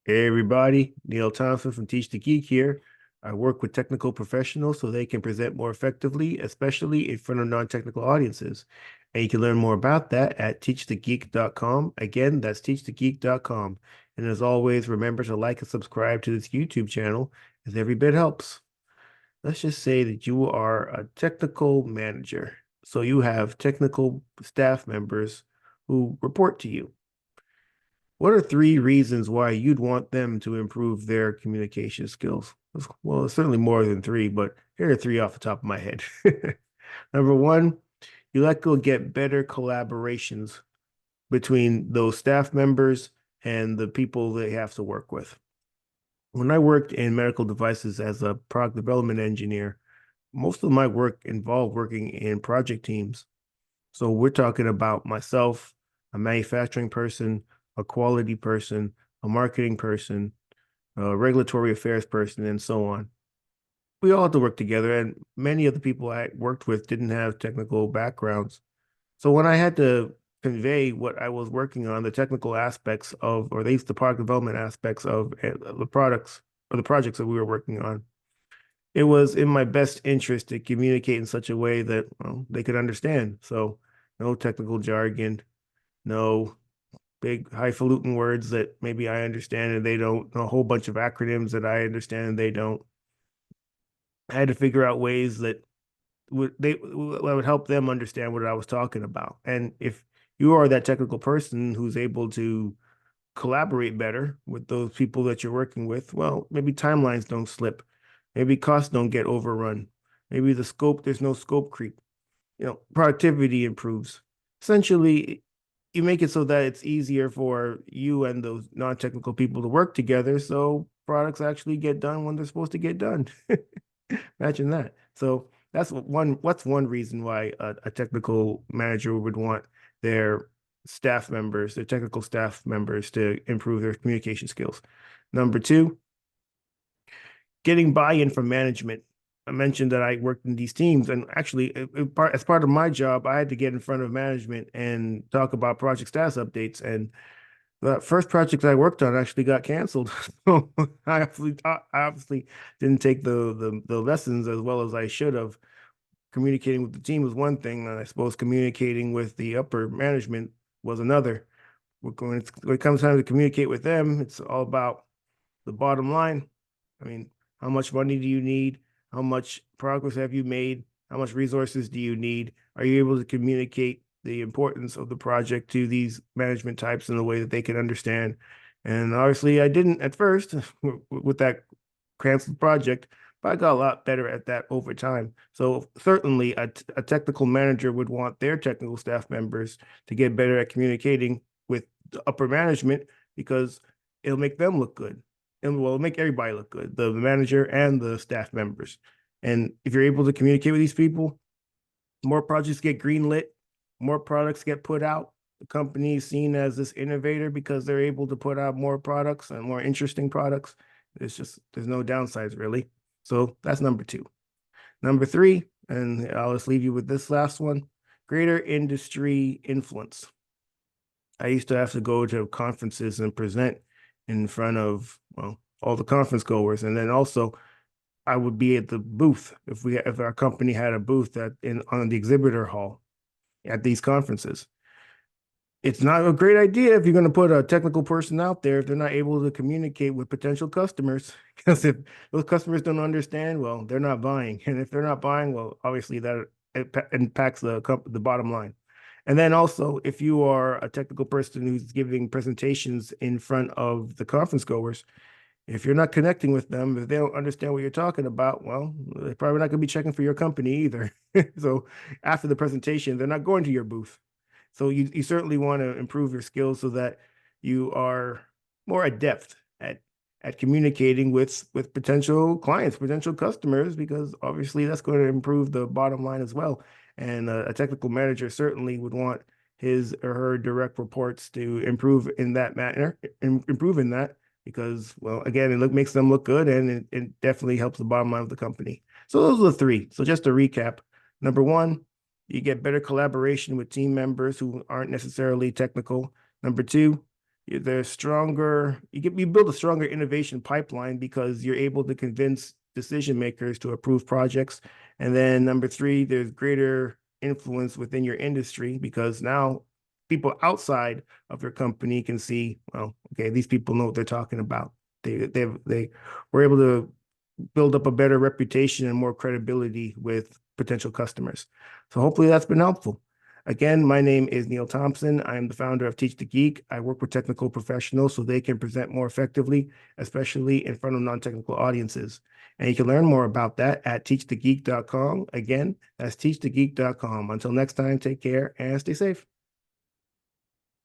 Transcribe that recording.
Hey everybody, Neil Thompson from Teach the Geek here. I work with technical professionals so they can present more effectively, especially in front of non-technical audiences. And you can learn more about that at teachthegeek.com. Again, that's teachthegeek.com. And as always, remember to like and subscribe to this YouTube channel as every bit helps. Let's just say that you are a technical manager. So you have technical staff members who report to you. What are three reasons why you'd want them to improve their communication skills? Well, it's certainly more than three, but here are three off the top of my head. Number one, you like to get better collaborations between those staff members and the people they have to work with. When I worked in medical devices as a product development engineer, most of my work involved working in project teams. So we're talking about myself, a manufacturing person, a quality person, a marketing person, a regulatory affairs person, and so on. We all had to work together, and many of the people I worked with didn't have technical backgrounds. So when I had to convey what I was working on, the technical aspects of, or at least the product development aspects of the products or the projects that we were working on, it was in my best interest to communicate in such a way that, well, they could understand. So no technical jargon, no big highfalutin words that maybe I understand and they don't, a whole bunch of acronyms that I understand and they don't. I had to figure out ways that would help them understand what I was talking about. And if you are that technical person who's able to collaborate better with those people that you're working with, well, maybe timelines don't slip, maybe costs don't get overrun, maybe there's no scope creep, productivity improves. Essentially, you make it so that it's easier for you and those non-technical people to work together so products actually get done when they're supposed to get done. Imagine that. So what's one reason why a technical manager would want their their technical staff members to improve their communication skills. Number two, getting buy-in from management. I mentioned that I worked in these teams, and actually, as part of my job, I had to get in front of management and talk about project status updates. And the first project I worked on actually got canceled. So I obviously didn't take the lessons as well as I should have. Communicating with the team was one thing, and I suppose communicating with the upper management was another. When it comes time to communicate with them, it's all about the bottom line. I mean, how much money do you need? How much progress have you made? How much resources do you need? Are you able to communicate the importance of the project to these management types in a way that they can understand? And obviously, I didn't at first with that canceled project, but I got a lot better at that over time. So certainly, a technical manager would want their technical staff members to get better at communicating with the upper management because it'll make them look good and will make everybody look good, the manager and the staff members. And if you're able to communicate with these people, more projects get greenlit, more products get put out. The company is seen as this innovator because they're able to put out more products and more interesting products. There's no downsides really. So that's number two. Number three, and I'll just leave you with this last one, greater industry influence. I used to have to go to conferences and present in front of, well, all the conference goers. And then also I would be at the booth if our company had a booth on the exhibitor hall at these conferences. It's not a great idea if you're going to put a technical person out there if they're not able to communicate with potential customers. Because if those customers don't understand, well, they're not buying. And if they're not buying, well, obviously that impacts the bottom line. And then also, if you are a technical person who's giving presentations in front of the conference goers, if you're not connecting with them, if they don't understand what you're talking about, well, they're probably not going to be checking for your company either. So after the presentation, they're not going to your booth. So you certainly want to improve your skills so that you are more adept at communicating with potential clients, potential customers, because obviously that's going to improve the bottom line as well. And a technical manager certainly would want his or her direct reports to improve in that manner, improve in that because, well, again, makes them look good and it definitely helps the bottom line of the company. So those are the three. So just to recap, number one, you get better collaboration with team members who aren't necessarily technical. Number two, They're stronger. You build a stronger innovation pipeline because you're able to convince decision makers to approve projects. And then number three, there's greater influence within your industry because now people outside of your company can see, well, okay, these people know what they're talking about. They were able to build up a better reputation and more credibility with potential customers. So hopefully that's been helpful. Again, my name is Neil Thompson. I am the founder of Teach the Geek. I work with technical professionals so they can present more effectively, especially in front of non-technical audiences. And you can learn more about that at teachthegeek.com. Again, that's teachthegeek.com. Until next time, take care and stay safe.